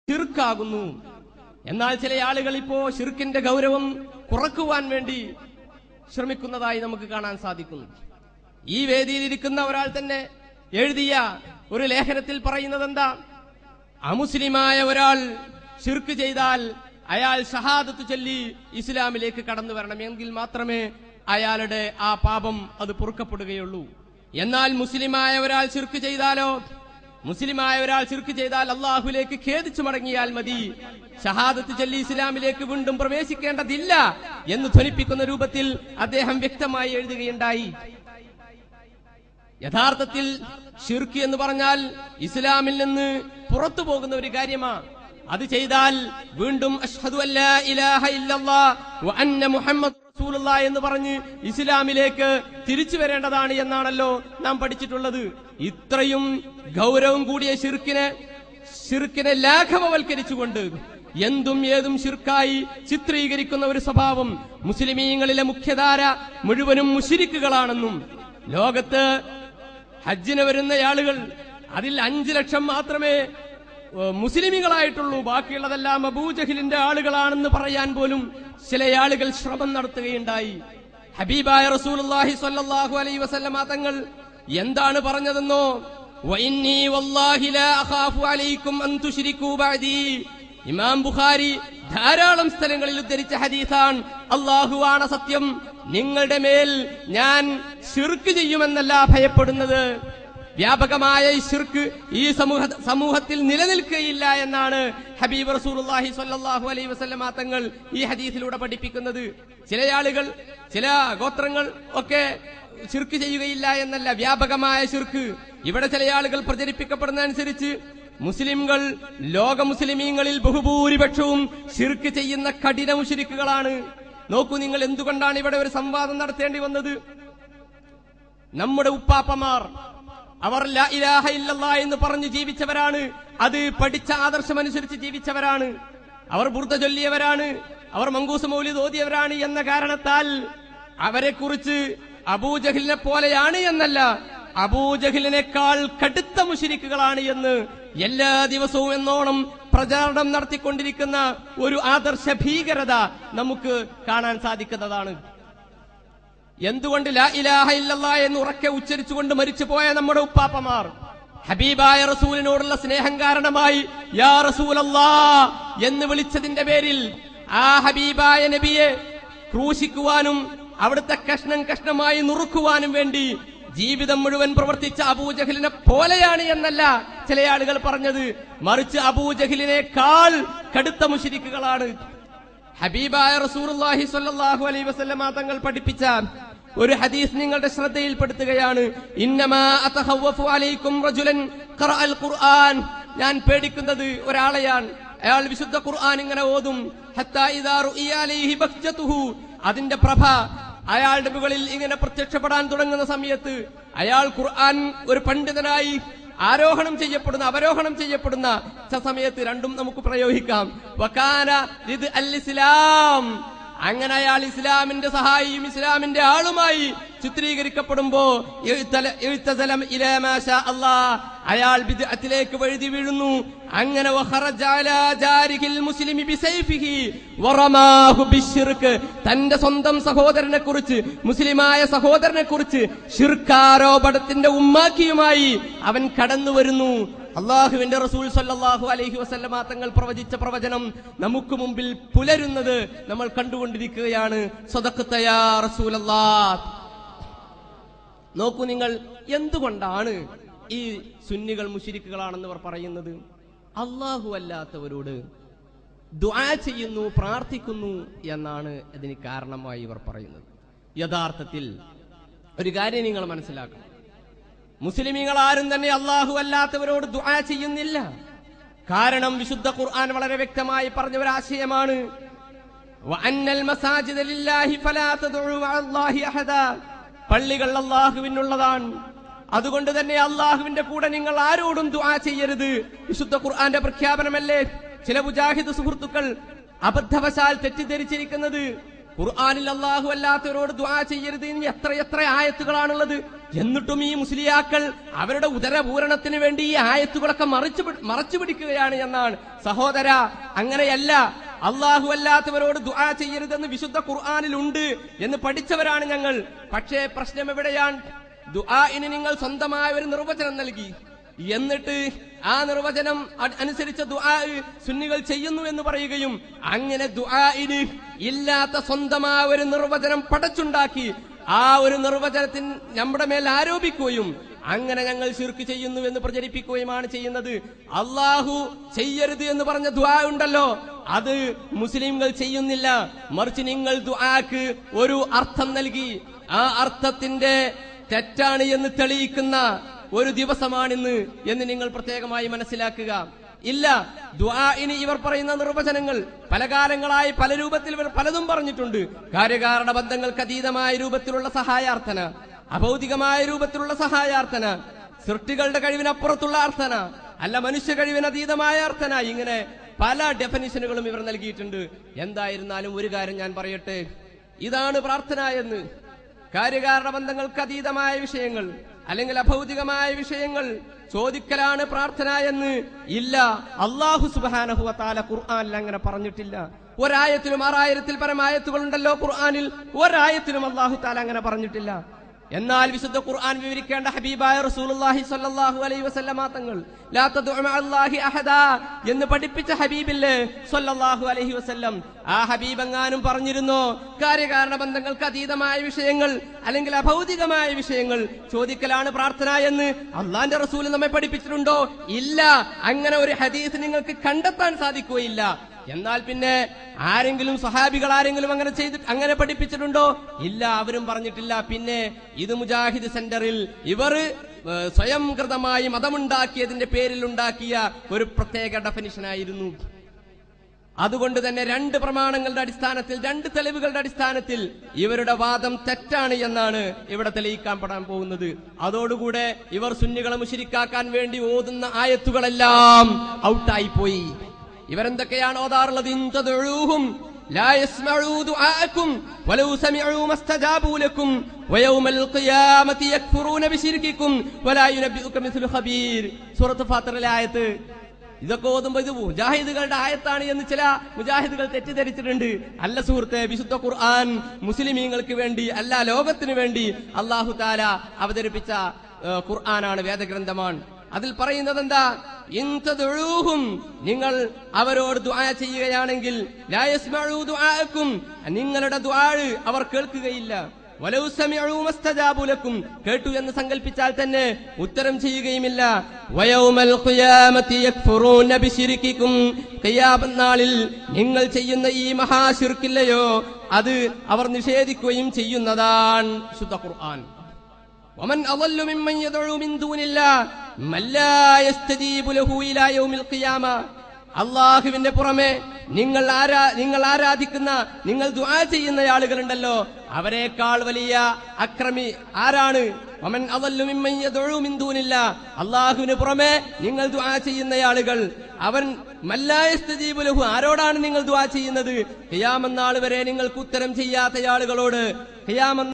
ശിർക്കാകുന്നു. എന്നാൽ ചില ആളുകൾ ഇപ്പോ ശിർക്കിന്റെ ഗൗരവം കുറക്കുവാൻ വേണ്ടി ശ്രമിക്കുന്നതായി നമുക്ക് കാണാൻ സാധിക്കുന്നു. ഈ വേദിയിൽ ഇരിക്കുന്ന ഒരാൾ തന്നെ എഴുതിയ ഒരു ലേഖനത്തിൽ പറയുന്നത് എന്താ? അമുസ്ലിമായ ഒരാൾ ശിർക്ക് ചെയ്താൽ അയാൾ ഷഹാദത്ത് ചൊല്ലി ഇസ്ലാമിലേക്ക് കടന്നു വരണം, എങ്കിൽ മാത്രമേ അയാളുടെ ആ പാപം അത് പൊറുക്കപ്പെടുകയുള്ളൂ. എന്നാൽ മുസ്ലിമായ ഒരാൾ ശിർക്ക് ചെയ്താലോ? മുസ്ലിമായ ഒരാൾ ശിർക്ക് ചെയ്താൽ അള്ളാഹുലേക്ക് ഖേദിച്ചു മടങ്ങിയാൽ മതി, ഷഹാദത്ത് ചൊല്ലി ഇസ്ലാമിലേക്ക് വീണ്ടും പ്രവേശിക്കേണ്ടതില്ല എന്ന് ധ്വനിപ്പിക്കുന്ന രൂപത്തിൽ അദ്ദേഹം വ്യക്തമായി എഴുതുകയുണ്ടായി. യഥാർത്ഥത്തിൽ ശിർക്ക് എന്ന് പറഞ്ഞാൽ ഇസ്ലാമിൽ നിന്ന് പുറത്തു പോകുന്ന ഒരു കാര്യമാണ്. അത് ചെയ്താൽ വീണ്ടും അഷ്ഹദു അല്ലാ ഇലാഹ ഇല്ലല്ലാഹ് വ അന്ന മുഹമ്മദ് റസൂലുള്ളാഹി എന്ന് പറഞ്ഞ് ഇസ്ലാമിലേക്ക് തിരിച്ചു വരേണ്ടതാണ് എന്നാണല്ലോ നാം പഠിച്ചിട്ടുള്ളത്. ഇത്രയും ഗൗരവം കൂടിയ ശിർക്കിനെ ലാഘവവൽക്കരിച്ചുകൊണ്ട് എന്തും ഏതും ശിർക്കായി ചിത്രീകരിക്കുന്ന ഒരു സ്വഭാവം മുസ്ലിമീങ്ങളിലെ മുഖ്യധാര മുഴുവനും മുശ്രിക്കുകളാണെന്നും, ലോകത്ത് ഹജ്ജിന് വരുന്ന ആളുകൾ അതിൽ 5 ലക്ഷം മാത്രമേ മുസ്ലിമികളായിട്ടുള്ളൂ, ബാക്കിയുള്ളതെല്ലാം അബൂജഹലിന്റെ ആളുകളാണെന്ന് പറയാൻ പോലും ചില ആളുകൾ ശ്രമം നടത്തുകയുണ്ടായി. ഹബീബായ റസൂലുള്ളാഹി സ്വല്ലല്ലാഹു അലൈഹി വസല്ലമ തങ്ങൾ എന്താണ് പറഞ്ഞതെന്നോ? വഇന്നി വല്ലാഹി ലാ അഖാഫു അലൈക്കും അൻ തുശ്രികൂ ബഅദി. ഇമാം ബുഖാരി ധാരാളം സ്ഥലങ്ങളിൽ ഉദ്ധരിച്ച ഹദീസാണ്. അല്ലാഹുവാണ് സത്യം, നിങ്ങളുടെ മേൽ ഞാൻ ശിർക്ക് ചെയ്യുമെന്നല്ല ഭയപ്പെടുന്നത്. വ്യാപകമായ ഈ ശിർക്ക് ഈ സമൂഹത്തിൽ നിലനിൽക്കുകയില്ല എന്നാണ് ഹബീബ് റസൂലുള്ളാഹി സ്വല്ലല്ലാഹു അലൈഹി വസല്ലമ തങ്ങൾ ഈ ഹദീസിലൂടെ പഠിപ്പിക്കുന്നത്. ചില ആളുകൾ, ചില ഗോത്രങ്ങൾ ഒക്കെ ശിർക്ക് ചെയ്യുകയില്ല എന്നല്ല, വ്യാപകമായ ശിർക്ക്. ഇവിടെ ചില ആളുകൾ പ്രചരിപ്പിക്കപ്പെടുന്ന അനുസരിച്ച് മുസ്ലിംകൾ, ലോക മുസ്ലിമീങ്ങളിൽ ബഹുഭൂരിപക്ഷവും ശിർക്ക് ചെയ്യുന്ന കഠിന മുശ്രിക്കുകളാണ്. നോക്കൂ നിങ്ങൾ, എന്തുകൊണ്ടാണ് ഇവിടെ ഒരു സംവാദം നടത്തേണ്ടി വന്നത്? നമ്മുടെ ഉപ്പാപ്പമാർ അവർ ലാ ഇലാഹ ഇല്ലല്ലാഹ് എന്ന് പറഞ്ഞു ജീവിച്ചവരാണ്, അത് പഠിച്ച ആദർശമനുസരിച്ച് ജീവിച്ചവരാണ്, അവർ ബുർദ ചൊല്ലിയവരാണ്, അവർ മങ്കൂസ് മൗലിദ് ഓതിയവരാണ് എന്ന കാരണത്താൽ അവരെക്കുറിച്ച് അബൂജഹലിനെ പോലെയാണ് എന്നല്ല, അബൂജഹലിനേക്കാൾ കടുത്ത മുശ്രിക്കുകളാണ് എന്ന് എല്ലാ ദിവസവും എന്നോണം പ്രചാരണം നടത്തിക്കൊണ്ടിരിക്കുന്ന ഒരു ആദർശ ഭീകരത നമുക്ക് കാണാൻ സാധിക്കുന്നതാണ്. എന്തുകൊണ്ട് ലാ ഇലാഹ ഇല്ലല്ലാഹ് എന്ന് ഉറക്കെ ഉച്ചരിച്ചുകൊണ്ട് മരിച്ചുപോയ നമ്മുടെ ഉപ്പാപ്പമാർ ഹബീബായ റസൂലിനോടുള്ള സ്നേഹം കാരണമായി യാ റസൂലല്ലാഹ് എന്ന് വിളിച്ചതിന്റെ പേരിൽ ആ ഹബീബായ നബിയെ ക്രൂശിക്കുവാനും അവിടുത്തെ കഷ്ണം കഷ്ണമായി നുറുക്കുവാനും വേണ്ടി ജീവിതം മുഴുവൻ പ്രവർത്തിച്ച അബൂജഹലിനെ പോലെയാണ് എന്നല്ല ചില ആളുകൾ പറഞ്ഞത്, മറിച്ച് അബൂജഹലിനേക്കാൾ കടുത്ത മുശ്രിക്കുകളാണ്. ഹബീബായ റസൂലുള്ളാഹി സ്വല്ലല്ലാഹു അലൈഹി വസല്ലമ തങ്ങൾ പഠിപ്പിച്ച ഒരു ഹദീസ് നിങ്ങളുടെ ശ്രദ്ധയിൽപ്പെടുത്തുകയാണ്. ഇന്നമാ അതഖവ്വഫു അലൈക്കും റജുലൻ ഖറഅൽ ഖുർആൻ. ഞാൻ പേടിക്കുന്നത് ഒരാളെയാണ്, അയാൾ വിശുദ്ധ ഖുർആൻ ഇങ്ങനെ ഓതും. ഹത്താ ഇദാ റുഇയ അലൈഹി ബഖ്ജതുഹു, അതിന്റെ പ്രഭ അയാളുടെ മുകളിൽ ഇങ്ങനെ പ്രത്യക്ഷപ്പെടാൻ തുടങ്ങുന്ന സമയത്ത് അയാൾ ഖുർആൻ ഒരു പണ്ഡിതനായി അവരോഹണം ചെയ്യപ്പെടുന്ന സമയത്ത് രണ്ടും നമുക്ക് പ്രയോഗിക്കാം. വകാന ലിദ് അൽ ഇസ്ലാം, അങ്ങനെ അയാൾ ഇസ്ലാമിന്റെ സഹായിയും ഇസ്ലാമിന്റെ ആളുമായി ചിത്രീകരിക്കപ്പെടുമ്പോ അയാൾ ബിദ്അത്തിലേക്ക് വഴുതി വീഴുന്നു. അങ്ങനെ തന്റെ സ്വന്തം സഹോദരനെ കുറിച്ച്, മുസ്ലിമായ സഹോദരനെ കുറിച്ച് ശിർക്കാരോപണത്തിന്റെ ഉമ്മാക്കിയുമായി അവൻ കടന്നു വരുന്നു. അള്ളാഹുവിന്റെ റസൂൽ സല്ലല്ലാഹു അലൈഹി വസല്ലമ തങ്ങൾ പ്രവചിച്ച പ്രവചനം നമുക്ക് മുമ്പിൽ പുലരുന്നത് നമ്മൾ കണ്ടുകൊണ്ടിരിക്കുകയാണ്. സദഖത യാ റസൂലല്ലാഹ്. നോക്കൂ നിങ്ങൾ, എന്തുകൊണ്ടാണ് ഈ സുന്നികൾ മുശ്രിക്കുകളാണെന്ന് അവർ പറയുന്നത്? അള്ളാഹു അല്ലാത്തവരോട് ദുആ ചെയ്യുന്നു, പ്രാർത്ഥിക്കുന്നു എന്നാണ് ഇതിന് കാരണമായി ഇവർ പറയുന്നത്. യഥാർത്ഥത്തിൽ ഒരു കാര്യം നിങ്ങൾ മനസ്സിലാക്കണം, മുസ്ലിമീങ്ങൾ ആരും തന്നെ അള്ളാഹു അല്ലാത്തവരോട് ദുആ ചെയ്യുന്നില്ല. കാരണം വിശുദ്ധ ഖുർആൻ വളരെ വ്യക്തമായി പറഞ്ഞ ഒരു ആശയമാണ്, വഅന്നൽ മസാജിദ ലില്ലാഹി ഫലാ തദ്ഉ മഅല്ലാഹി അഹദാ. പള്ളികൾ അള്ളാഹുവിനുള്ളതാണ്, അതുകൊണ്ട് തന്നെ അള്ളാഹുവിന്റെ കൂടെ നിങ്ങൾ ആരോടും ദുആ ചെയ്യരുത്. വിശുദ്ധ ഖുർആന്റെ പ്രഖ്യാപനമല്ലേ? ചില മുജാഹിദ് സുഹൃത്തുക്കൾ അബദ്ധവശാൽ തെറ്റിദ്ധരിച്ചിരിക്കുന്നത് ഖുർആനിൽ അല്ലാഹു അല്ലാത്തവരോട് ദുആ ചെയ്യരുത് എന്ന് എത്ര ആയത്തുകളാണുള്ളത്. എന്നിട്ടും ഈ മുസ്ലിയാക്കൾ അവരുടെ ഉദരപൂരണത്തിന് വേണ്ടി ഈ ആയത്തുകളൊക്കെ മറച്ചു പിടിക്കുകയാണ് എന്നാണ്. സഹോദര, അങ്ങനെയല്ല. അല്ലാഹു അല്ലാത്തവരോട് ദുആ ചെയ്യരുതെന്ന് വിശുദ്ധ ഖുർആനിലുണ്ട് എന്ന് പഠിച്ചവരാണ് ഞങ്ങൾ. പക്ഷേ പ്രശ്നം എവിടെയാണ്? ദുആഇന് നിങ്ങൾ സ്വന്തമായ ഒരു നിർവചനം നൽകി, എന്നിട്ട് ആ നിർവചനം അനുസരിച്ച ദുആ സുന്നികൾ ചെയ്യുന്നു എന്ന് പറയുകയും അങ്ങനെ ദുആഇന് ഇല്ലാത്ത സ്വന്തമായ ഒരു നിർവചനം പടച്ചുണ്ടാക്കി ആ ഒരു നിർവചനത്തിന് നമ്മുടെ മേൽ ആരോപിക്കുകയും അങ്ങനെ ഞങ്ങൾ ശിർക്ക് ചെയ്യുന്നു എന്ന് പ്രചരിപ്പിക്കുകയുമാണ് ചെയ്യുന്നത്. അല്ലാഹു ചെയ്യരുത് എന്ന് പറഞ്ഞ ദുആ ഉണ്ടല്ലോ, അത് മുസ്ലിംകൾ ചെയ്യുന്നില്ല. മറിച്ച് നിങ്ങൾ ദുആക്ക് ഒരു അർത്ഥം നൽകി ആ അർത്ഥത്തിന്റെ തെറ്റാണ് എന്ന് തെളിയിക്കുന്ന ഒരു ദിവസമാണിന്ന് എന്ന് നിങ്ങൾ പ്രത്യേകമായി മനസ്സിലാക്കുക. ഇല്ല, ദുആഇന് ഇവർ പറയുന്ന നിർവചനങ്ങൾ പല കാലങ്ങളായി പല രൂപത്തിൽ ഇവർ പലതും പറഞ്ഞിട്ടുണ്ട്. കാര്യകാരണ ബന്ധങ്ങൾക്ക് അതീതമായ രൂപത്തിലുള്ള സഹായാർത്ഥന, അഭൗതികമായ രൂപത്തിലുള്ള സഹായാർത്ഥന, സൃഷ്ടികളുടെ കഴിവിനപ്പുറത്തുള്ള അർത്ഥന, അല്ല മനുഷ്യ കഴിവിനതീതമായ അർത്ഥന, ഇങ്ങനെ പല ഡെഫിനിഷനുകളും ഇവർ നൽകിയിട്ടുണ്ട്. എന്തായിരുന്നാലും ഒരു കാര്യം ഞാൻ പറയട്ടെ, ഇതാണ് പ്രാർത്ഥന എന്ന്. കാര്യകാരണ ബന്ധങ്ങൾക്ക് അതീതമായ വിഷയങ്ങൾ അല്ലെങ്കിൽ അഭൗതികമായ വിഷയങ്ങൾ ചോദിക്കലാണ് പ്രാർത്ഥന എന്ന് ഇല്ല. അല്ലാഹു സുബ്ഹാനഹു വ തആല ഖുർആനിൽ അങ്ങനെ പറഞ്ഞിട്ടില്ല. ഒരായത്തിലും 6000-ൽ പരം ആയത്തുകളുണ്ടല്ലോ ഖുർആനിൽ, ഒരായത്തിലും അല്ലാഹു തആല അങ്ങനെ പറഞ്ഞിട്ടില്ല. എന്നാൽ വിശുദ്ധ ഖുർആൻ വിവരിക്കേണ്ട ഹബീബായ റസൂലുള്ളാഹി സ്വല്ലല്ലാഹു അലൈഹി വസല്ലമ തങ്ങൾ ലാ തദ്ഉ മഅല്ലാഹി അഹദാ എന്ന് പഠിപ്പിച്ച ഹബീബില്ലേ സ്വല്ലല്ലാഹു അലൈഹി വസല്ലം, ആ ഹബീബ് എങ്ങാനും പറഞ്ഞിരുന്നോ കാര്യകാരണ ബന്ധങ്ങൾക്ക് അതീതമായ വിഷയങ്ങൾ അല്ലെങ്കിൽ അഭൗതികമായ വിഷയങ്ങൾ ചോദിക്കലാണ് പ്രാർത്ഥന എന്ന് അള്ളാന്റെ റസൂൽ നമ്മെ പഠിപ്പിച്ചിട്ടുണ്ടോ? ഇല്ല. അങ്ങനെ ഒരു ഹദീസ് നിങ്ങൾക്ക് കണ്ടെത്താൻ സാധിക്കുകയില്ല. എന്നാൽ പിന്നെ ആരെങ്കിലും സഹാബികൾ ആരെങ്കിലും അങ്ങനെ പഠിപ്പിച്ചിട്ടുണ്ടോ? ഇല്ല, അവരും പറഞ്ഞിട്ടില്ല. പിന്നെ ഇത് മുജാഹിദ് സെന്ററിൽ ഇവർ സ്വയം കൃതമായി മതമുണ്ടാക്കിയതിന്റെ പേരിൽ ഉണ്ടാക്കിയ ഒരു പ്രത്യേക ഡെഫിനിഷനായിരുന്നു. അതുകൊണ്ട് തന്നെ 2 പ്രമാണങ്ങളുടെ അടിസ്ഥാനത്തിൽ 2 തെളിവുകളുടെ അടിസ്ഥാനത്തിൽ ഇവരുടെ വാദം തെറ്റാണ് എന്നാണ് ഇവിടെ തെളിയിക്കപ്പെടാൻ പോകുന്നത്. അതോടുകൂടെ ഇവർ സുന്നികളെ മുശ്രിക്കാക്കാൻ വേണ്ടി ഓതുന്ന ആയത്തുകളെല്ലാം ഔട്ടായി പോയി. ഇവരെന്തൊക്കെയാണ് ഓതാറുള്ളത്? ഇൻതദഉഹും ലാ യസ്മഉ ദുആഅക്കും വലൗ സമിഉ മസ്തജാബു ലക്കും വയൗമൽ ഖിയാമത്തി യക്ഫുറൂന ബിശിർകിക്കും വലാ യുനബ്ബിഉക മിസ്ലു ഖബീർ. സൂറത്ത് ഫാത്തിറിലെ ആയത്ത്. ഇതൊക്കെ ഓതുമ്പോൾ ഇത് മുജാഹിദുകളുടെ ആയത്താണ് എന്ന് ചില മുജാഹിദുകൾ തെറ്റിദ്ധരിച്ചിട്ടുണ്ട്. അല്ല സുഹൃത്തെ, വിശുദ്ധ ഖുർആൻ മുസ്ലിമീങ്ങൾക്ക് വേണ്ടി അല്ല, ലോകത്തിന് വേണ്ടി അല്ലാഹു തആല അവതരിപ്പിച്ച ഖുർആനാണ്, വേദഗ്രന്ഥമാണ്. അതിൽ പറയുന്നത് എന്താ? ഇൻതദഉഹും, നിങ്ങൾ അവരോട് ദുആ ചെയ്യുകയാണെങ്കിൽ ലാ യസ്മഉ ദുആഅക്കും, നിങ്ങളുടെ ദുആ അവർ കേൾക്കുകയില്ല. വലൗ സമിഉ മസ്തജാബു ലക്കും, കേട്ടു എന്ന് സങ്കൽപ്പിച്ചാൽ തന്നെ ഉത്തരം ചെയ്യുകയുമില്ല. വയൗമൽ ഖിയാമത്തി യക്ഫുറൂന ബിശിർകിക്കും, ഖിയാമത്ത് നാളിൽ നിങ്ങൾ ചെയ്യുന്ന ഈ മഹാശിർക്കില്ലയോ അത് അവർ നിഷേധിക്കുകയും ചെയ്യുന്നതാണ്. ശുദ്ധ ഖുർആൻ. വമൻ അളല്ലു മിമ്മൻ യദഉ മിൻ ദൂനില്ലാഹ് മൻ ലാ യസ്തജീബു ലഹു ഇലാ യൗമിൽ ഖിയാമ. അല്ലാഹുവിന്റെ പുറമെ നിങ്ങൾ ആരാധിക്കുന്ന, നിങ്ങൾ ദുആ ചെയ്യുന്ന ആളുകളുണ്ടല്ലോ, അവരെക്കാൾ വലിയ അക്രമി ആരാണ്? വമൻ അളല്ലു മിമ്മൻ യദഉ മിൻ ദൂനില്ലാഹ്, അല്ലാഹുവിന് പുറമെ നിങ്ങൾ ദുആ ചെയ്യുന്ന ആളുകൾ, അവൻ മൻ ലാ യസ്തജീബു ലഹു, ആരോടാണ് നിങ്ങൾ ദുആ ചെയ്യുന്നത്? ഖിയാമത്ത് നാൾ വരെ നിങ്ങൾക്ക് ഉത്തരം ചെയ്യാത്ത ആളുകളോട്. ഖിയാമത്ത്